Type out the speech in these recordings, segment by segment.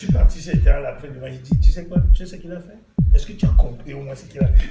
Je suis parti, c'était à la fin du match. J'ai dit, tu sais quoi, tu sais ce qu'il a fait? Est-ce que tu as compris au moins ce qu'il a fait?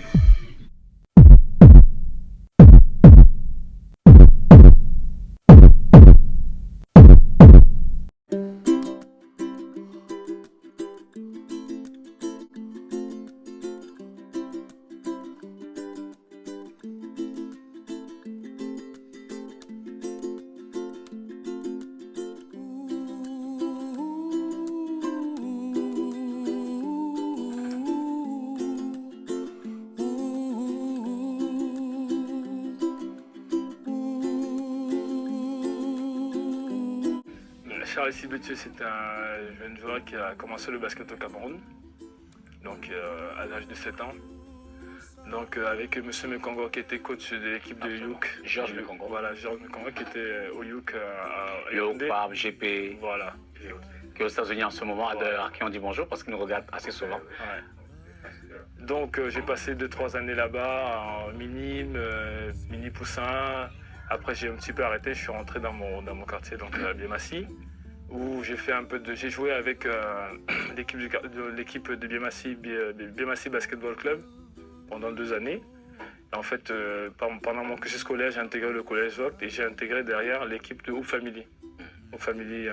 Charles Sibetieu, c'est un jeune joueur qui a commencé le basket au Cameroun, donc à l'âge de 7 ans. Donc avec M. Mekongo qui était coach de l'équipe de Youk. Georges Mekongo. Voilà, Georges Mekongo qui était au Youk à Youk, Barbe, GP. Voilà. Qui est aux États-Unis en ce moment, à qui on dit bonjour parce qu'il nous regarde assez souvent. Ouais. Donc j'ai passé 2-3 années là-bas en minime, mini poussin. Après j'ai un petit peu arrêté, je suis rentré dans mon quartier, donc à Biémassi, où j'ai joué avec l'équipe de Biémassi Basketball Club pendant 2 années. Et en fait, pendant mon cursus scolaire, j'ai intégré le collège Vogt et j'ai intégré derrière l'équipe de Hoop Family. Hoop Family,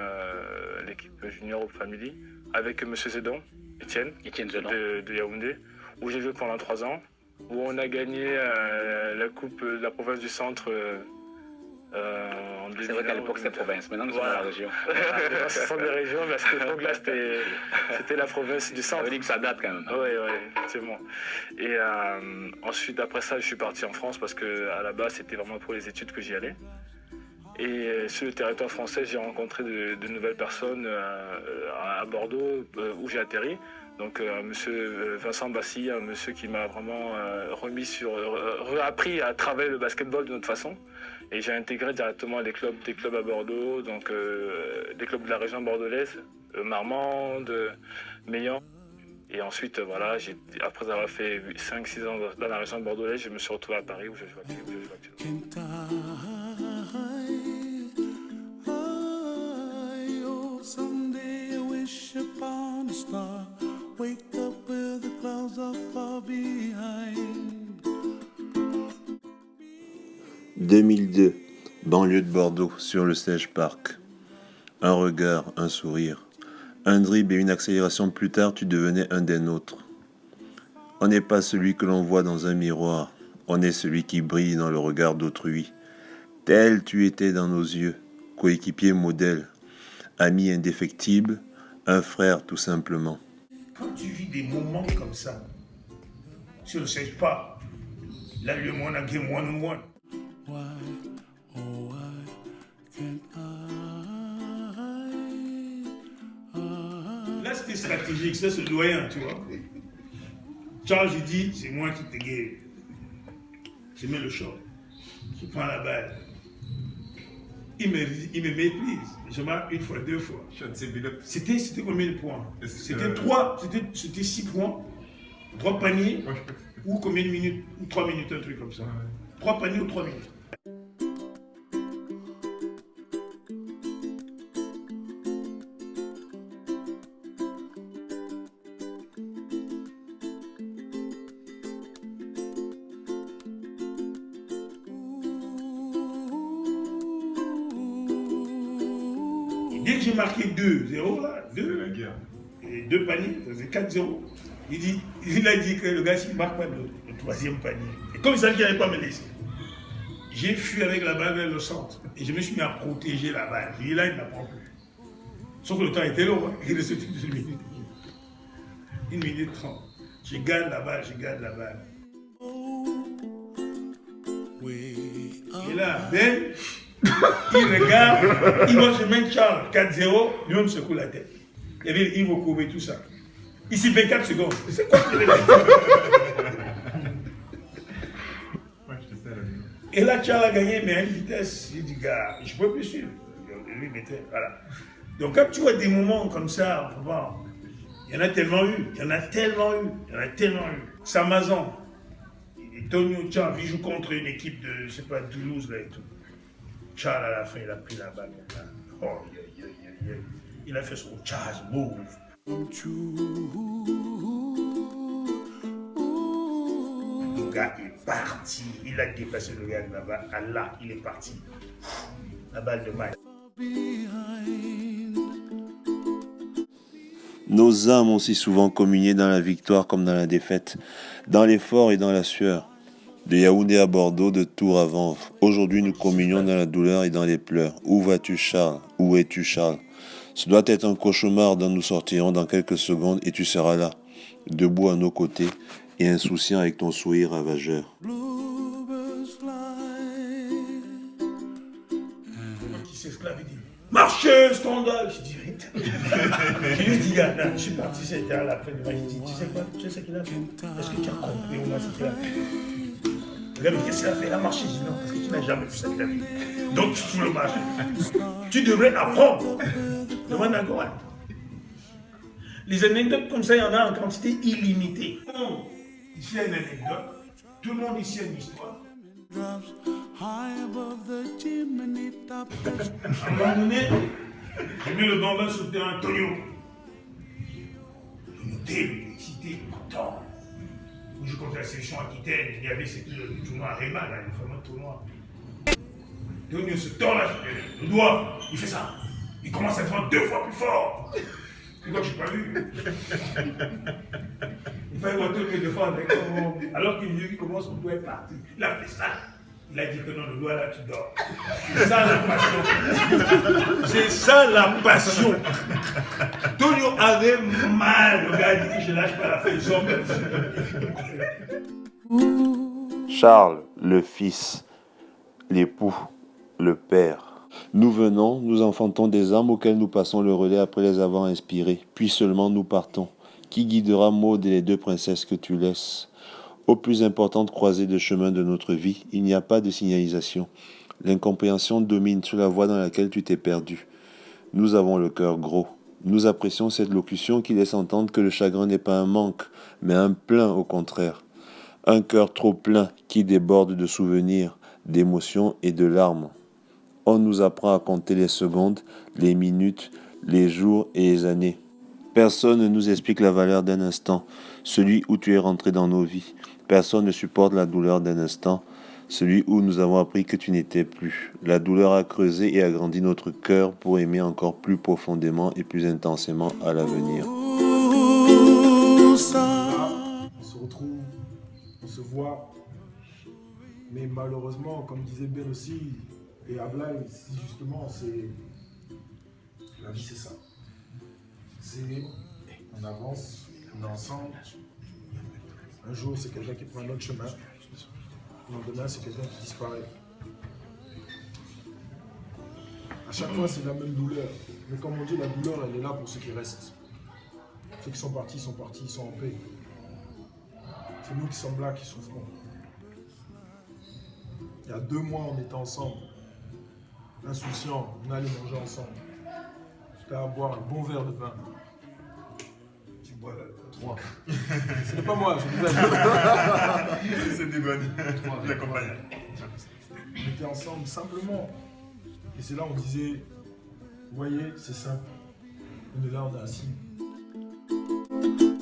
l'équipe junior Hoop Family, avec M. Zedon, Étienne Zedon de Yaoundé, où j'ai joué pendant 3 ans, où on a gagné la coupe de la province du centre. C'est vrai qu'à l'époque c'était province, maintenant nous sommes dans la région. Ce sont des régions, mais à cette époque-là c'était la province du centre. Ça veut dire que ça date quand même. Oui, effectivement. Et ensuite, après ça, je suis parti en France parce qu'à la base c'était vraiment pour les études que j'y allais. Et sur le territoire français, j'ai rencontré de nouvelles personnes à Bordeaux où j'ai atterri. Donc monsieur Vincent Bassi, un monsieur qui m'a vraiment réappris à travailler le basketball d'une autre façon. Et j'ai intégré directement des clubs à Bordeaux, donc des clubs de la région bordelaise, Marmande, Meillan. Et ensuite, voilà, après avoir fait 5-6 ans dans la région bordelaise, je me suis retrouvé à Paris où je joue actuellement. Someday I wish upon a star. Wake up where the clouds are far behind. 2002, banlieue de Bordeaux, sur le Sage Park. Un regard, un sourire, un dribble et une accélération plus tard, tu devenais un des nôtres. On n'est pas celui que l'on voit dans un miroir, on est celui qui brille dans le regard d'autrui. Tel tu étais dans nos yeux, coéquipier modèle, ami indéfectible, un frère tout simplement. Quand tu vis des moments comme ça, sur le Sage Park, là, le monde a game one-on-one. Why, oh why can't I? Là, c'était stratégique, ça c'est le doyen, tu vois. Charles, il dit, c'est moi qui te guéris. Je mets le shot, je prends la balle. Il me méprise. Je marque 1 fois, 2 fois. C'était combien de points? C'était 6 points, 3 paniers, ou combien de minutes? Ou 3 minutes, un truc comme ça. 3 paniers ou 3 minutes. Dès que j'ai marqué 2-0, là, 2 paniers, ça faisait 4-0. Il a dit que le gars, s'il ne marque pas le 3e panier, et comme il savait qu'il n'allait pas me laisser, j'ai fui avec la balle vers le centre et je me suis mis à protéger la balle. Et là, il ne la prend plus. Sauf que le temps était long, hein. Il restait 1 minute. 1 minute 30. Je garde la balle. Et là, Ben, il regarde, il voit ce mec Charles, 4-0, lui on me secoue la tête. Il y avait Yves Okobé, tout ça. Ici, 24 secondes. C'est quoi ce Et là, Charles a gagné, mais à une vitesse. J'ai dit, gars, je ne peux plus suivre. Lui, voilà. Donc, quand tu vois des moments comme ça, il y en a tellement eu. Samazan, Tonio Charles, il joue contre une équipe de, je sais pas, Toulouse, là et tout. Charles, à la fin, il a pris la balle. Oh, il a fait son charge move. Le gars est parti. Il a dépassé le gars là-bas. Allah, il est parti. La balle de maille. Nos âmes ont si souvent communié dans la victoire comme dans la défaite, dans l'effort et dans la sueur. De Yaoundé à Bordeaux, de Tours à Vanves. Aujourd'hui, nous communions dans la douleur et dans les pleurs. Où vas-tu, Charles? Où es-tu, Charles? Ce doit être un cauchemar dont nous sortirons dans quelques secondes et tu seras là, debout à nos côtés et insouciant avec ton sourire ravageur. Qui s'esclave, il dit marchez, scandale. Je dis vite. Je lui dis, gars, je suis parti, c'était à la fin de ma. Je dis, tu sais quoi? Tu sais ce qu'il a fait? Est-ce que tu as compris au moins ce qu'il a fait? Le gars me dit, qu'est-ce qu'il a fait? Il a marché. Je dis non, parce que tu n'as jamais vu ça de ta vie. Donc tu le marches. Tu devrais apprendre. Demande à Goran. Les anecdotes comme ça, il y en a en quantité illimitée. Ici, il y a une anecdote. Tout le monde ici a une histoire. À un moment donné, j'ai mis le bambin sur le terrain Antonio. Il était excité, content. Où je comptais la sélection Aquitaine, il y avait le tournoi Réma, là, le fameux tournoi. Antonio se tord là, le doigt, il fait ça. Il commence à défendre 2 fois plus fort. C'est quoi que je n'ai pas vu. Il fallait voir Antonio défendre. Alors qu'il commence, on doit être parti. Il a fait ça. Il a dit que non, le doigt là, tu dors. C'est ça la passion. C'est ça la passion. Antonio avait mal. Le gars a dit que je lâche pas la fin, il sort comme ça. Charles, le fils, l'époux, le père. Nous venons, nous enfantons des âmes auxquelles nous passons le relais après les avoir inspirées, puis seulement nous partons. Qui guidera Maud et les 2 princesses que tu laisses? Aux plus importantes croisées de chemin de notre vie, il n'y a pas de signalisation. L'incompréhension domine sur la voie dans laquelle tu t'es perdu. Nous avons le cœur gros. Nous apprécions cette locution qui laisse entendre que le chagrin n'est pas un manque, mais un plein au contraire. Un cœur trop plein qui déborde de souvenirs, d'émotions et de larmes. On nous apprend à compter les secondes, les minutes, les jours et les années. Personne ne nous explique la valeur d'un instant, celui où tu es rentré dans nos vies. Personne ne supporte la douleur d'un instant, celui où nous avons appris que tu n'étais plus. La douleur a creusé et agrandi notre cœur pour aimer encore plus profondément et plus intensément à l'avenir. On se retrouve, on se voit, mais malheureusement, comme disait Ben aussi, et Ablaï, si justement, c'est la vie, c'est ça. C'est on avance, on est ensemble. Un jour, c'est quelqu'un qui prend un autre chemin. Le lendemain, c'est quelqu'un qui disparaît. À chaque fois, c'est la même douleur. Mais comme on dit, la douleur, elle est là pour ceux qui restent. Ceux qui sont partis, ils sont en paix. C'est nous qui sommes là, qui souffrons. Il y a 2 mois, on était ensemble. Insouciants, on allait manger ensemble. J'étais à boire un bon verre de vin. Tu bois 3. Ce n'est pas moi, je vous C'est des bonnes. Je l'accompagne. On était ensemble simplement. Et c'est là on disait, vous voyez, c'est simple. On est là, on est assis.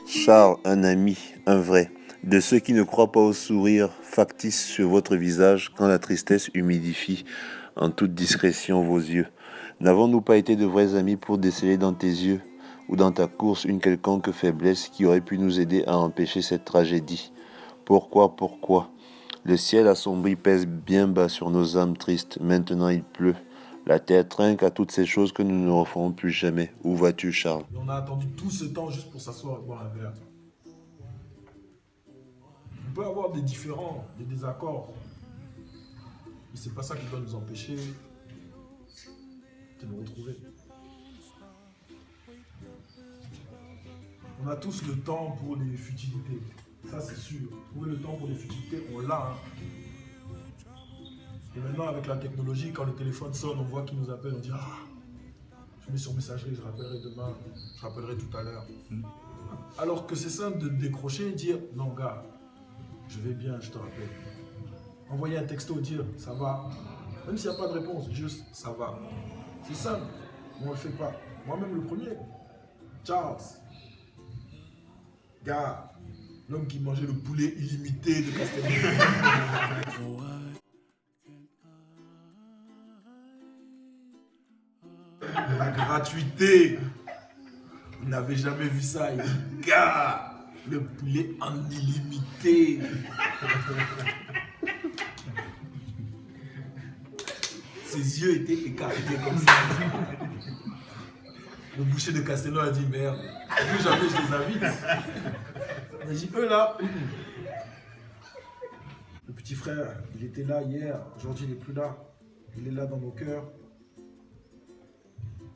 Charles, un ami, un vrai, de ceux qui ne croient pas au sourire factice sur votre visage quand la tristesse humidifie en toute discrétion vos yeux. N'avons-nous pas été de vrais amis pour déceler dans tes yeux ou dans ta course une quelconque faiblesse qui aurait pu nous aider à empêcher cette tragédie? Pourquoi? Le ciel assombri pèse bien bas sur nos âmes tristes. Maintenant il pleut. La terre trinque à toutes ces choses que nous ne referons plus jamais. Où vas-tu, Charles? Et on a attendu tout ce temps juste pour s'asseoir et boire un verre. On peut avoir des différends, des désaccords. Mais c'est pas ça qui doit nous empêcher de nous retrouver. On a tous le temps pour les futilités. Ça, c'est sûr. Trouver le temps pour les futilités, on l'a. Et maintenant, avec la technologie, quand le téléphone sonne, on voit qui nous appelle, on dit « Ah, je mets sur messagerie, je rappellerai demain, je rappellerai tout à l'heure. » Alors que c'est simple de décrocher et dire « Non, gars, je vais bien, je te rappelle. » Envoyer un texto, dire « Ça va ?» Même s'il n'y a pas de réponse, juste « Ça va ?» C'est simple, mais on ne le fait pas. Moi-même le premier. Charles, Gars, l'homme qui mangeait le poulet illimité de Castelnau. La gratuité. Vous n'avez jamais vu ça. Il dit, gars, le poulet en illimité. Ses yeux étaient écartés comme ça. Le boucher de Castelnau a dit, merde, plus jamais je les invite. On a dit, eux là. Le petit frère, il était là hier, aujourd'hui il n'est plus là. Il est là dans nos cœurs.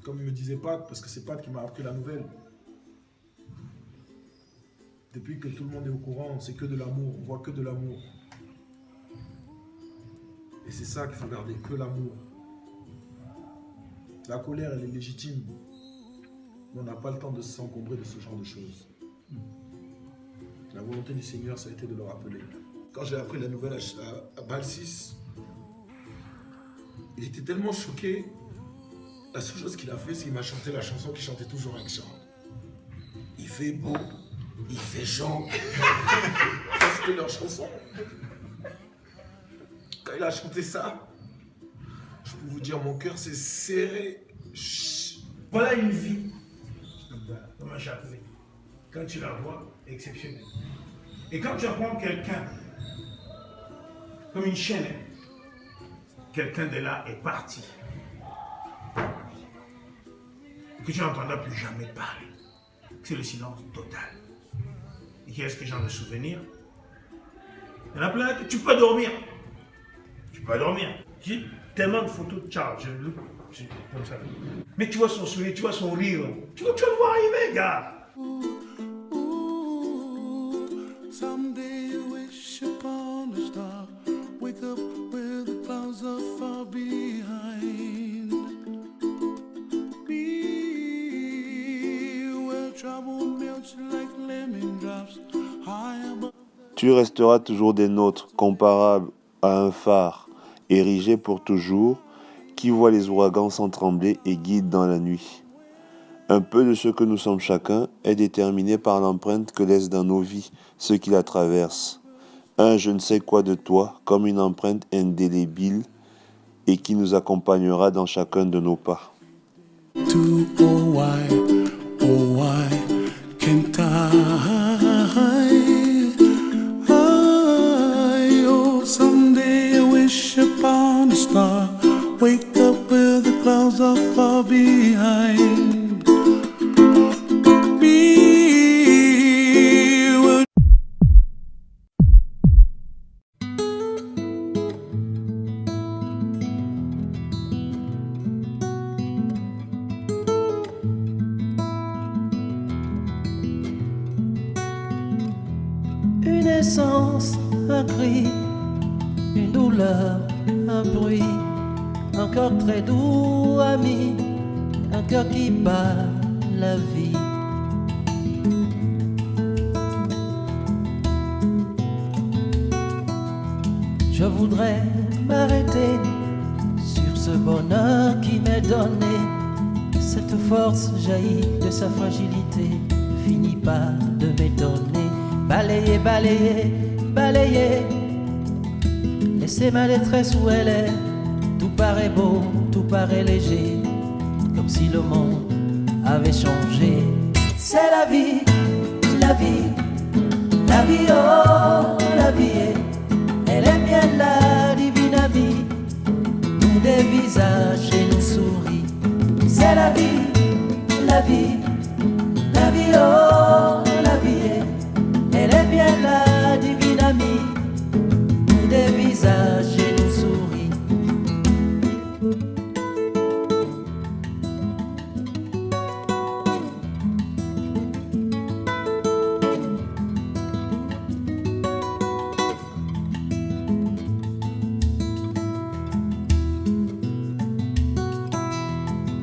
Comme il me disait Pat, parce que c'est Pat qui m'a appris la nouvelle. Depuis que tout le monde est au courant, c'est que de l'amour, on voit que de l'amour. Et c'est ça qu'il faut garder, que l'amour. La colère, elle est légitime. Mais on n'a pas le temps de s'encombrer de ce genre de choses. La volonté du Seigneur, ça a été de le rappeler. Quand j'ai appris la nouvelle à Balsis, il était tellement choqué. La seule chose qu'il a fait, c'est qu'il m'a chanté la chanson qu'il chantait toujours avec Jean. Il fait beau, il fait chaud. Ça, c'était leur chanson. Quand il a chanté ça, je peux vous dire, mon cœur s'est serré. Chut. Voilà une vie, comme un chapelet. Quand tu la vois, exceptionnelle. Et quand tu apprends quelqu'un, comme une chaîne, quelqu'un de là est parti. Que tu n'entendras plus jamais parler. C'est le silence total. Et qui est-ce que j'en ai souvenir? Il y en a plein que tu peux dormir. Tu peux dormir. J'ai tellement de photos de Charles, j'ai comme ça. Mais tu vois son sourire, tu vois son rire. Tu vas le voir arriver, gars. Someday you wish upon a star, wake up where the clouds are far behind. Be where trouble melts like lemon drops high above. Tu resteras toujours des nôtres, comparable à un phare, érigé pour toujours, qui voit les ouragans sans trembler et guide dans la nuit. Un peu de ce que nous sommes chacun est déterminé par l'empreinte que laisse dans nos vies ceux qui la traversent. Un je ne sais quoi de toi, comme une empreinte indélébile et qui nous accompagnera dans chacun de nos pas. Oh why can't oh, someday I wish upon a star, wake up where the clouds are far behind. Une essence, un cri, une douleur, un bruit, un cœur très doux, ami, un cœur qui bat la vie. Je voudrais m'arrêter sur ce bonheur qui m'est donné. Cette force jaillit de sa fragilité, finit par de m'étonner. Balayer, balayer, balayer, laisser ma détresse où elle est. Tout paraît beau, tout paraît léger, comme si le monde avait changé. C'est la vie, la vie, la vie, oh, la vie. Elle est bien la divine amie, nous des visages et nous souris. C'est la vie, la vie, la vie, oh, la vie. Elle est bien la divine amie, nous des visages et nous souris.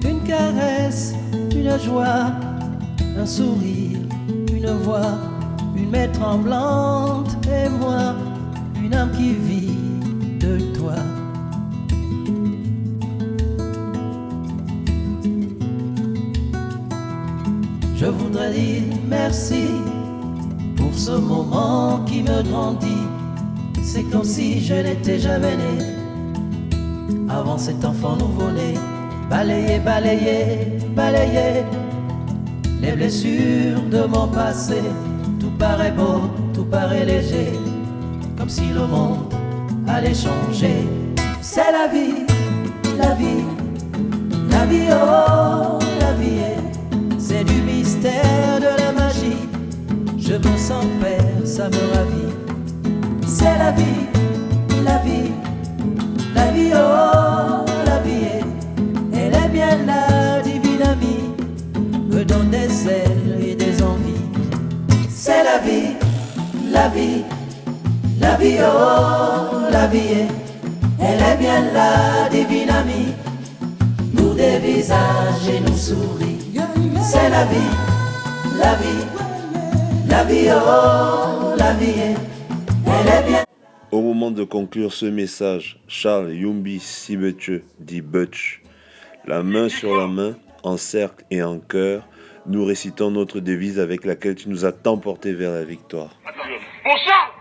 Une caresse, une joie, un sourire, une voix, une main tremblante et moi, une âme qui vit de toi. Je voudrais dire merci pour ce moment qui me grandit. C'est comme si je n'étais jamais né. Avant cet enfant nouveau-né, balayer, balayer, balayer les blessures de mon passé. Tout paraît beau, tout paraît léger, comme si le monde allait changer. C'est la vie, la vie, la vie, oh, la vie est. C'est du mystère, de la magie. Je me sens père, ça me ravit. C'est la vie, la vie, la vie, oh, la vie est. Elle est bien la divine amie, me donne des ailes et des envies. C'est la vie, la vie, la vie, oh, la vie est. Elle est bien la divine amie, nous des visages et nous sourit. C'est la vie, la vie, la vie, oh, la vie est. Elle est bien. Au moment de conclure ce message, Charles Yumbi Sibetche dit Butch, la main sur la main, en cercle et en chœur, nous récitons notre devise avec laquelle tu nous as tant portés vers la victoire. Bonsoir.